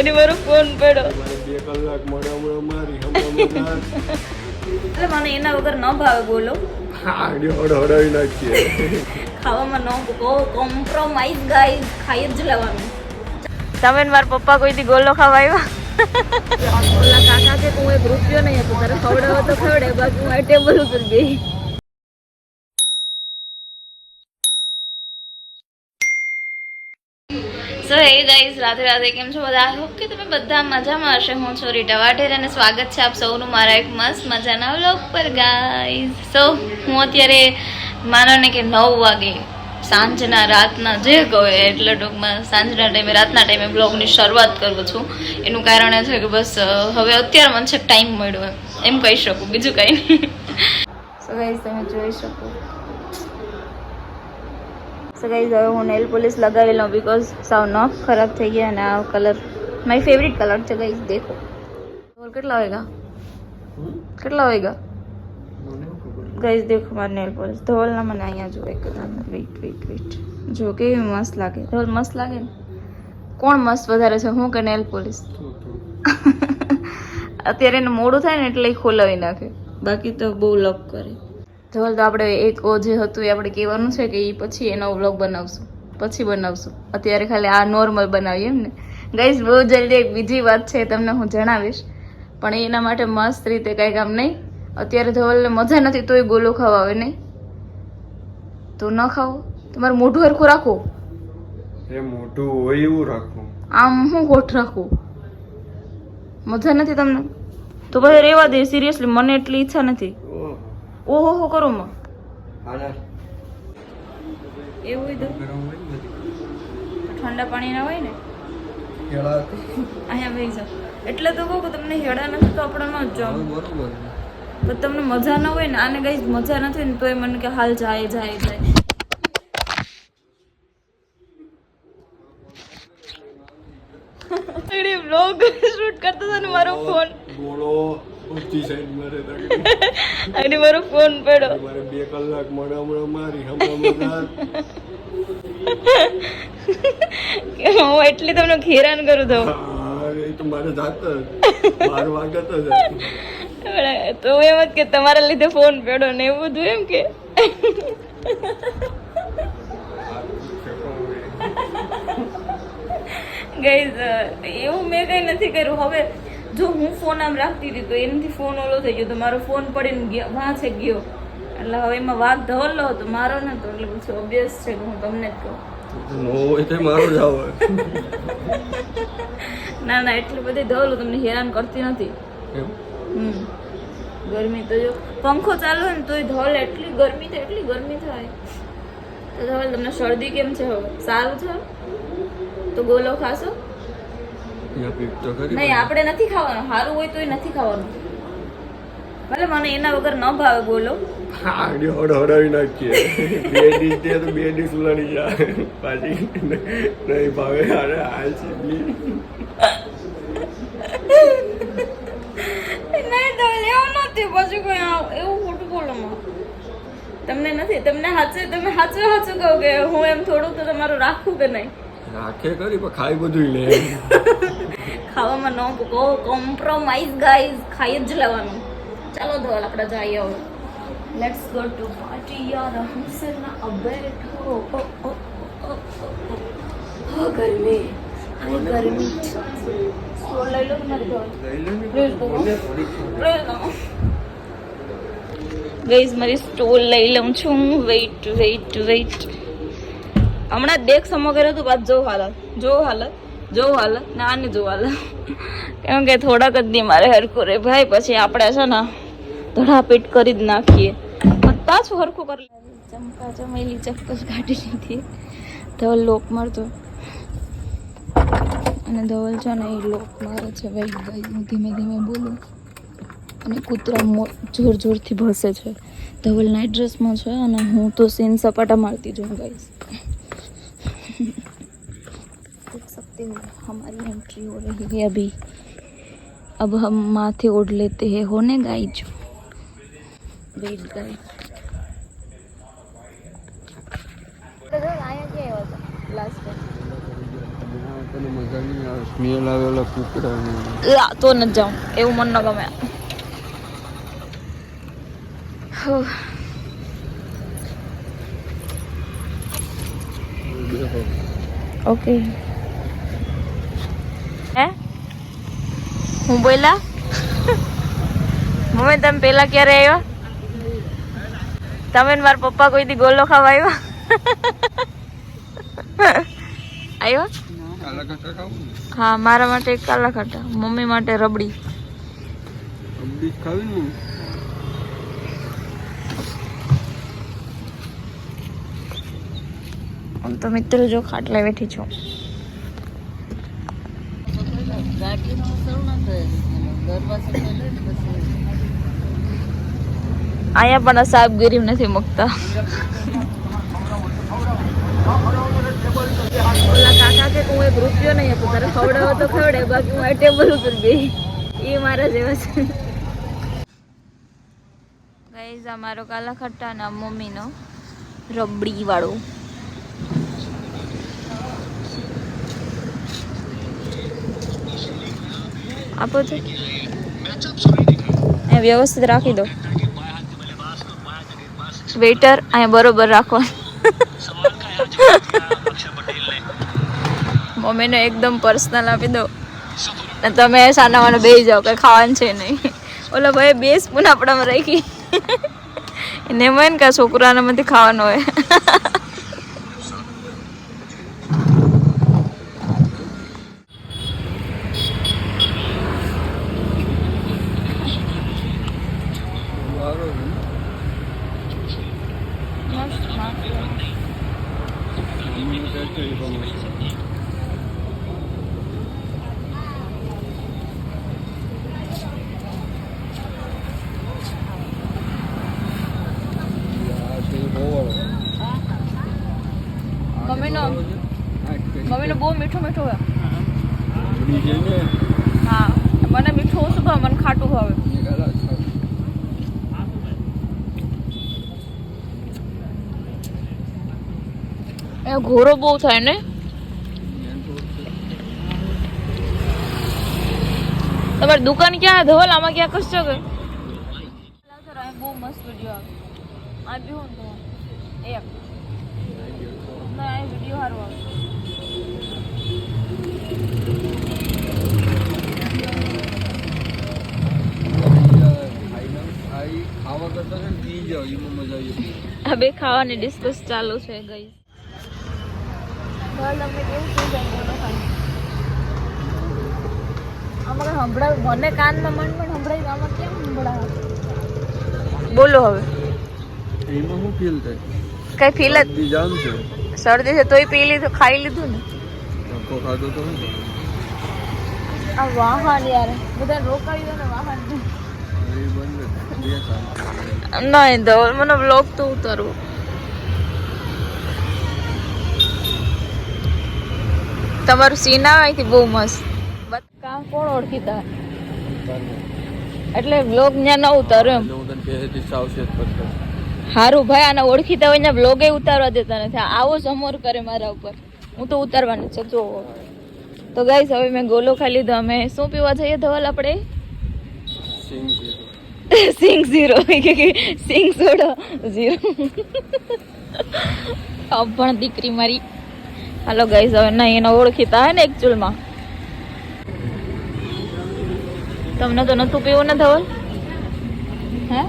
એની મારો ફોન પડ્યો. મારે 2 કલાક મળે હમણાં મારી હમણાં એટલે મને એના વગર ન ભાવે બોલો. હડાવી નાખીએ. ખાવામાં ન કોમ્પ્રોમાઇઝ ગાઈસ, ખાઈ જ લેવાનું. તમે ને મારા પપ્પા કોઈથી ગોલો ખાવા આવ્યા? ઓલા કાકા કે હું એક રૂપિયો નહીં હતો, તારે ખવડાવો તો ખવડે, બાકી હું ટેબલ ઉપર ગઈ. સો હે ગાઈસ, રાધે રાધે. કેમ છો બધા? આઈ હોપ કે તમે બધા મજામાં હશે. હું છું રીટા વાઢેર અને સ્વાગત છે આપ સૌનું મારા એક મસ્ત મજાના વ્લોગ પર ગાઈસ. સો હું અત્યારે માનો ને કે 9 વાગે સાંજના રાતના જે કહો એટલે ટૂંકમાં સાંજના ટાઈમે રાતના ટાઈમે બ્લોગની શરૂઆત કરું છું. એનું કારણ એ છે કે બસ હવે અત્યારે મને છે ટાઈમ મળ્યો એમ કહી શકું, બીજું કંઈ નહીં. સો ગાઈસ તમે જોઈ શકો. સો ગાઈસ હવે હું નેલ પોલિશ લગાવી લઉં બીકોઝ સાવ નખ ખરાબ થઈ ગયા અને આ કલર મારી ફેવરિટ કલર છે ગાઈસ. દેખો કેટલા વાગ્યા ગાઈસ, દેખો મારા નેલ પોલિશ ધોલના. મને અહીંયા જો એકદમ વેઇટ જો કેવી મસ્ત લાગે. ધોલ મસ્ત લાગે ને? કોણ મસ્ત વધારે છે, હું કે નેલ પોલિશ? અત્યારે એને મોડું થાય ને એટલે ખોલાવી નાખે, બાકી તો બહુ લક કરે. ધોલ તો આપણે એક જે હતું એ આપણે કહેવાનું છે કે એ પછી એનો વ્લોગ બનાવશું. અત્યારે ખાલી આ નોર્મલ બનાવીએ એમ ને ગાઈસ. બહુ જલ્દી એક બીજી વાત છે તમને હું જણાવીશ, પણ એના માટે મસ્ત રીતે કંઈ કામ નહીં. અત્યારે ધવલને મજા નથી તોય ગોલો ખાવા આવે નહીં તો ન ખાવો. તમારું મોઢું હરખું રાખો. એ મોટું હોય એવું રાખો. આમ હું ગોઠ રાખું? મજા નથી તમને તો પછી રહેવા દે. સિરિયસલી મને એટલી ઈચ્છા નથી. ઓહો હો કરો માં એવું ઠંડા પાણી ના હોય ને અહીંયા ભાઈ જાવ એટલે તો કહું કે તમને હેડા નથી તો આપણે ન જ જાવ. પણ તમને મજા ના હોય ને, આને કઈ મજા નથી ને તોય મને કે હાલ જાય. વ્લોગ શૂટ કરતો હતો ને મારો ફોન બોલો ઊંચી સાઈડ મારે અને મારો ફોન પડ્યો. મારે 2 કલાક મળે હમણાં મારી હમણાં હું એટલી તમને હેરાન કરું તો એ તો મારે જાત 12 વાગત જ તો એમ જ કે તમારા લીધે ફોન પડ્યો ને એવું બધું એમ કે. ગાઈઝ એવું મેં કઈ નથી કર્યું. હવે જો હું ફોન આમ રાખતી હતી તો એનાથી ફોન ઓલો થઈ ગયો, તો મારો ફોન પડીને ગયો ગયો. એટલે હવે એમાં વાઘ ધવલો હતો, મારો નતો. એટલે પછી ઓબ્વિયસ છે કે હું તમને જ કહું. ના એટલી બધી ધવલો તમને હેરાન કરતી નથી. ગરમી તો જો પંખો ચાલુ હોય ને તોય ધવલ એટલી ગરમી થાય. તો ધવલ તમને શરદી કેમ છે? હવે સારું છે તો ગોલો ખાશો? નહીં આપણે નથી ખાવાનું. સારું હોય તોય નથી ખાવાનું. ભલે મને એના વગર ન ભાવે બોલો. હડાવી નાખીએ. 2 ડીશ ઉલાડી જાય પાછી નહીં ભાવે. અરે હાલ છે નહીં તો એવું નથી પછી કોઈ એવું ખોટું બોલો. તમને નથી, તમને તમે સાચું કહો કે હું એમ થોડુંક તો તમારું રાખું કે નહીં? રાખે કરી પણ ખાઈ બધું લે. ખાવામાં ન કોમ્પ્રોમાઇઝ ગાઈસ, ખાઈ જ લેવાનું. ચાલો ધવલ આપણે જઈએ હવે. લેટ્સ ગો ટુ પાર્ટી યાર. હમસે ના અબેઠો ગરમી લઈ લો મારી ગાઈસ. મારી સ્ટોલ લઈ લઉં છું. વેઇટ હમણાં દેખ સમો કર્યો તો બાદ જો હાલત ને આને જો હાલત. કેમ કે થોડાક જ દી મારે હરખું રે ભાઈ, પછી આપણે છે ને ધડાપીટ કરી જ નાખીએ. પાછું હરખું કરી ચમકા ચમેલી ચક્કસ કાઢી લીધી. ધવલ લોક મારતો અને ધવલ છે ને એ લોક મારે છે ભાઈ. હું ધીમે બોલું અને કૂતરા જોરથી ભસે છે. ધવલ નાઇટ ડ્રેસમાં છે અને હું તો સીન સપાટા મારતી જોઉં ગાઈસ. देख सकते हो हमारी एंट्री हो रही है अभी. अब हम माथे ओढ़ लेते हैं. होने गाइज वेट गाइज. लास्ट તને મજા નહીં આવે સ્મેલ આવે ઓલા કૂકડાની તો ન જાઉં એવું મન ન ગમે ઓકે હે હું બોલા મમ્મી તમે પેલા ક્યારે આવ્યા તમે ને મારા પપ્પા કોઈ દી ગોલો ખાવા આવ્યા આવ્યા કાલા કાકા ખાવું હા મારા માટે એક કાલા ખાટા મમ્મી માટે રબડી રબડી ખાવી ને આમ તો મિત્રો જો ખાટલા બેઠી છું અહીંયા પણ સાહેબ ગરીબ નથી મૂકતા ઓલા કાકા કે હું એક રૂપિયો નહીં આપું તારે ખવડાવો તો ખવડે બાકી હું આ ટેબલ ઉપર બેહી એ મારા જેવા છે ગાઈઝ આ મારો કાલા ખટ્ટા ના મમ્મીનો રબડી વાળો આપો છો એ વ્યવસ્થિત રાખી દો વેટર અહીંયા બરોબર રાખો મમ્મીને એકદમ પર્સનલ આપી દો ને તમે સાનામાં બેસી જાઓ કઈ ખાવાનું છે નહીં ઓલા ભાઈ 2 સ્પૂન આપણામાં રાખી એને એમ કે છોકરાને માંથી ખાવાનું હોય મમ્મીનો બહુ મીઠું મીઠું હોય હા મને મીઠું ઓછું ભાવે મને ખાટું ભાવે એ ઘોરો બહુ થાય ને તમારી દુકાન ક્યાં ધવલ આમાં ક્યાં કરશો કે બહુ મસ્ત વિડીયો આવે આ બી હું તો એક ના આ વિડીયો સારો આવે ખાવા કરતા છે ને પી જાવ એમાં મજા આવી આ બે ખાવાની ડિસ્કસ ચાલુ છે ગઈ મને કાનમાં મન પણ સંભળાય આમાં કેમ સંભળાય બોલો હવે એમાં શું ફીલ થાય કઈ ફીલ જ જામ છે શરદી છે તોય પી લીધું ખાઈ લીધું ને ધક્કો ખાધો તો આ વાહન યાર બધા રોકાઈ દો ને વાહન નહીં તો મને બ્લોગ તો ઉતારવું તમારું સીન આવે અહીંથી બહુ મસ્ત કામ કોણ ઓળખીતા એટલે બ્લોગ ત્યાં ન ઉતારો એમ હારું ભાઈ આને ઓળખીતા હોય ત્યાં બ્લોગે ઉતારવા દેતા નથી આવો સમોર કરે મારા ઉપર હું તો ઉતારવાની છે જો તો ગાઈસ હવે મેં ગોલો ખાઈ લીધો અમે શું પીવા જઈએ ધવલ આપણે સિંગ ઝીરો સિંગ સોડા ઝીરો પણ દીકરી મારી હાલો ગાઈસ હવે નહીં એને ઓળખીતા હે ને એકચ્યુઅલમાં તમને તો નતું પીવું ને ધવલ હે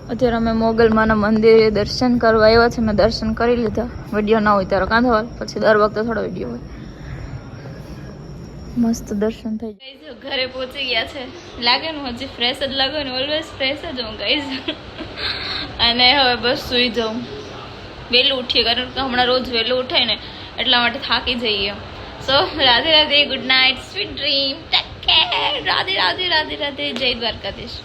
અત્યારે અમે મોગલમાના મંદિરે દર્શન કરવા આવ્યા છે મેં દર્શન કરી લીધા વિડીયો ના હોય ત્યારે કાંધવાલ પછી દર વખતે થોડો વિડીયો હોય મસ્ત દર્શન થઈ જાય ઘરે પહોંચી ગયા છે લાગે ને હજી ફ્રેશ જ લાગે ને ઓલવેઝ ફ્રેશ જ હું ગાઈઝ અને હવે બસ સુઈ જાઉં વહેલું ઉઠીએ કારણ કે હમણાં રોજ વહેલું ઉઠાય ને એટલા માટે થાકી જઈએ so Radhe Radhe good night sweet dream take care Radhe Radhe Radhe Radhe જય દ્વારકાધીશ